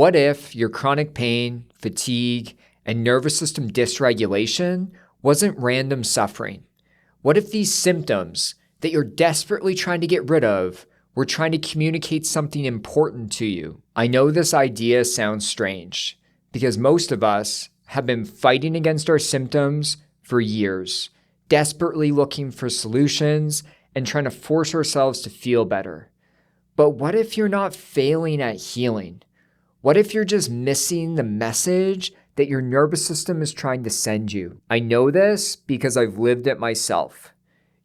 What if your chronic pain, fatigue, and nervous system dysregulation wasn't random suffering? What if these symptoms that you're desperately trying to get rid of were trying to communicate something important to you? I know this idea sounds strange because most of us have been fighting against our symptoms for years, desperately looking for solutions and trying to force ourselves to feel better. But what if you're not failing at healing? What if you're just missing the message that your nervous system is trying to send you? I know this because I've lived it myself.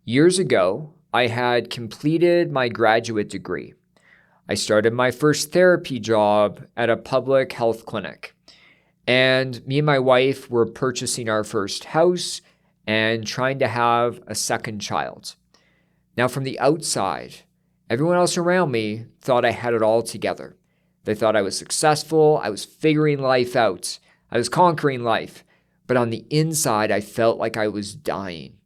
Years ago, I had completed my graduate degree. I started my first therapy job at a public health clinic. And me and my wife were purchasing our first house and trying to have a second child. Now, from the outside, everyone else around me thought I had it all together. They thought I was successful, I was figuring life out, I was conquering life. But on the inside, I felt like I was dying.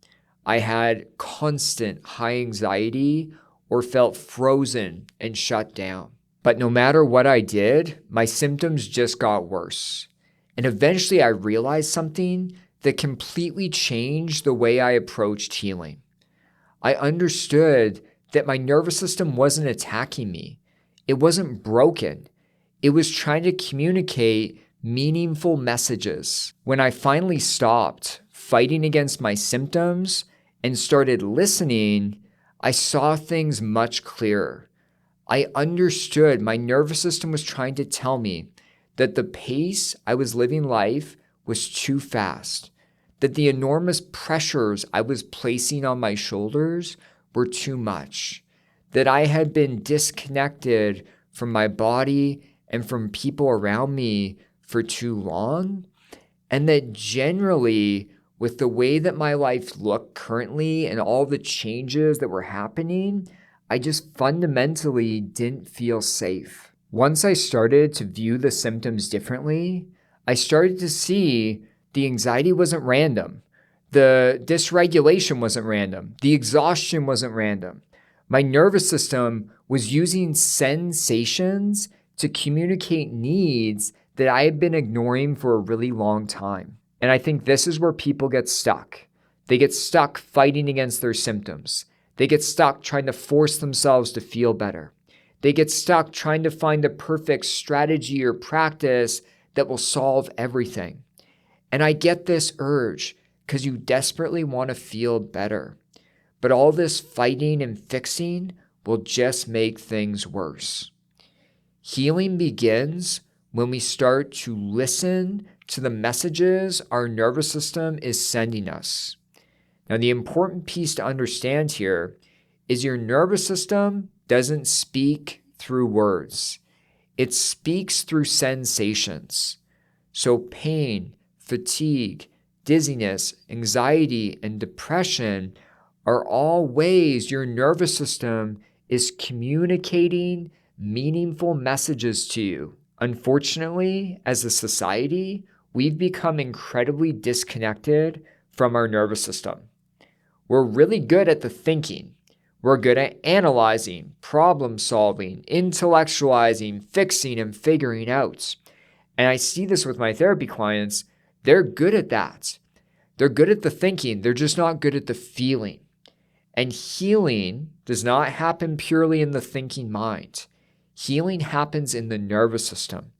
I had constant high anxiety or felt frozen and shut down. But no matter what I did, my symptoms just got worse. And eventually I realized something that completely changed the way I approached healing. I understood that my nervous system wasn't attacking me. It wasn't broken. It was trying to communicate meaningful messages. When I finally stopped fighting against my symptoms and started listening, I saw things much clearer. I understood my nervous system was trying to tell me that the pace I was living life was too fast, that the enormous pressures I was placing on my shoulders were too much, that I had been disconnected from my body and from people around me for too long, and that generally, with the way that my life looked currently and all the changes that were happening, I just fundamentally didn't feel safe. Once I started to view the symptoms differently, I started to see the anxiety wasn't random. The dysregulation wasn't random. The exhaustion wasn't random. My nervous system was using sensations to communicate needs that I had been ignoring for a really long time. And I think this is where people get stuck. They get stuck fighting against their symptoms. They get stuck trying to force themselves to feel better. They get stuck trying to find the perfect strategy or practice that will solve everything. And I get this urge because you desperately want to feel better. But all this fighting and fixing will just make things worse. Healing begins when we start to listen to the messages our nervous system is sending us. Now, the important piece to understand here is your nervous system doesn't speak through words. It speaks through sensations. So pain, fatigue, dizziness, anxiety, and depression are all ways your nervous system is communicating meaningful messages to you. Unfortunately, as a society, we've become incredibly disconnected from our nervous system. We're really good at the thinking. We're good at analyzing, problem solving, intellectualizing, fixing, and figuring out. And I see this with my therapy clients. They're good at that. They're good at the thinking. They're just not good at the feeling. And healing does not happen purely in the thinking mind. Healing happens in the nervous system.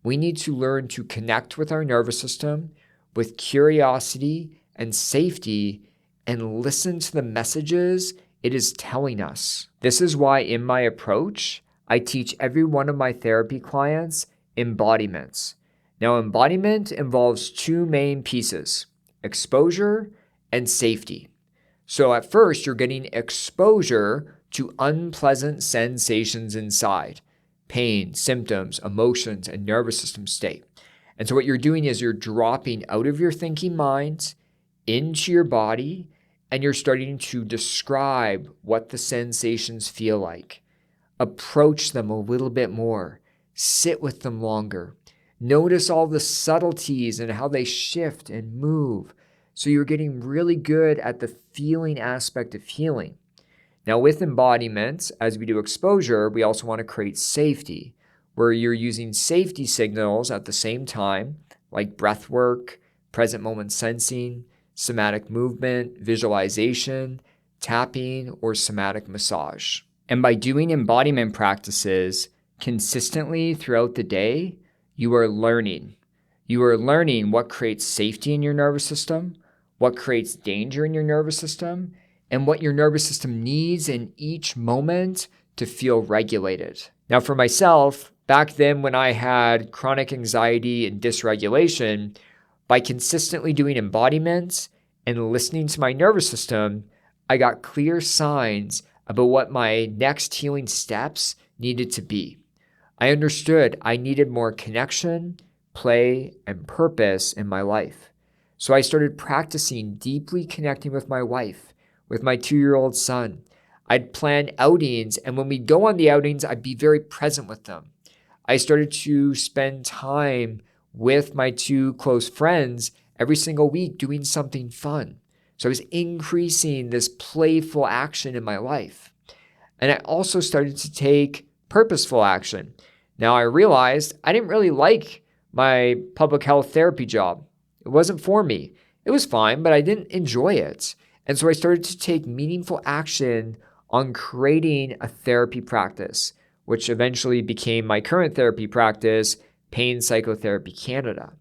We need to learn to connect with our nervous system with curiosity and safety and listen to the messages it is telling us. This is why in my approach, I teach every one of my therapy clients embodiments. Now, embodiment involves two main pieces, exposure and safety. So at first, you're getting exposure to unpleasant sensations inside, pain, symptoms, emotions, and nervous system state. And so what you're doing is you're dropping out of your thinking mind into your body, and you're starting to describe what the sensations feel like. Approach them a little bit more. Sit with them longer. Notice all the subtleties and how they shift and move. So you're getting really good at the feeling aspect of healing. Now with embodiment, as we do exposure, we also want to create safety. where you're using safety signals at the same time, like breath work, present moment sensing, somatic movement, visualization, tapping, or somatic massage. And by doing embodiment practices consistently throughout the day, you are learning. You are learning what creates safety in your nervous system, what creates danger in your nervous system, and what your nervous system needs in each moment to feel regulated. Now, for myself, back then when I had chronic anxiety and dysregulation, by consistently doing embodiments and listening to my nervous system, I got clear signs about what my next healing steps needed to be. I understood I needed more connection, play, and purpose in my life. So I started practicing deeply connecting with my wife, with my 2-year-old son. I'd plan outings, and when we'd go on the outings, I'd be very present with them. I started to spend time with my 2 close friends every single week doing something fun. So I was increasing this playful action in my life. And I also started to take purposeful action. Now I realized I didn't really like my public health therapy job. It wasn't for me. It was fine, but I didn't enjoy it. And so I started to take meaningful action on creating a therapy practice, which eventually became my current therapy practice, Pain Psychotherapy Canada.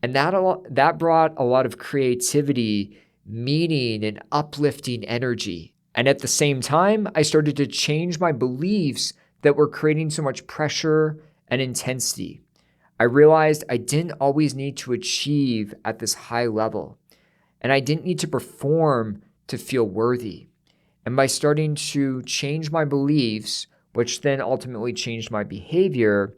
And that brought a lot of creativity, meaning, and uplifting energy. And at the same time, I started to change my beliefs that were creating so much pressure and intensity. I realized I didn't always need to achieve at this high level, and I didn't need to perform to feel worthy. And by starting to change my beliefs, which then ultimately changed my behavior,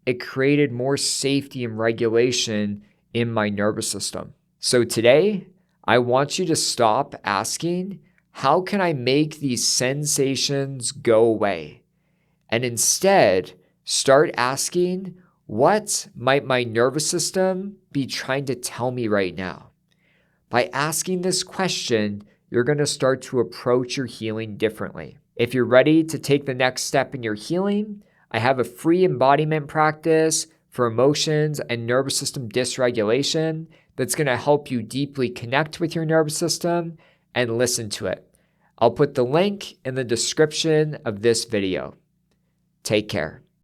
it created more safety and regulation in my nervous system. So today, I want you to stop asking, how can I make these sensations go away? And instead, start asking, what might my nervous system be trying to tell me right now? By asking this question, you're going to start to approach your healing differently. If you're ready to take the next step in your healing, I have a free embodiment practice for emotions and nervous system dysregulation that's going to help you deeply connect with your nervous system and listen to it. I'll put the link in the description of this video. Take care.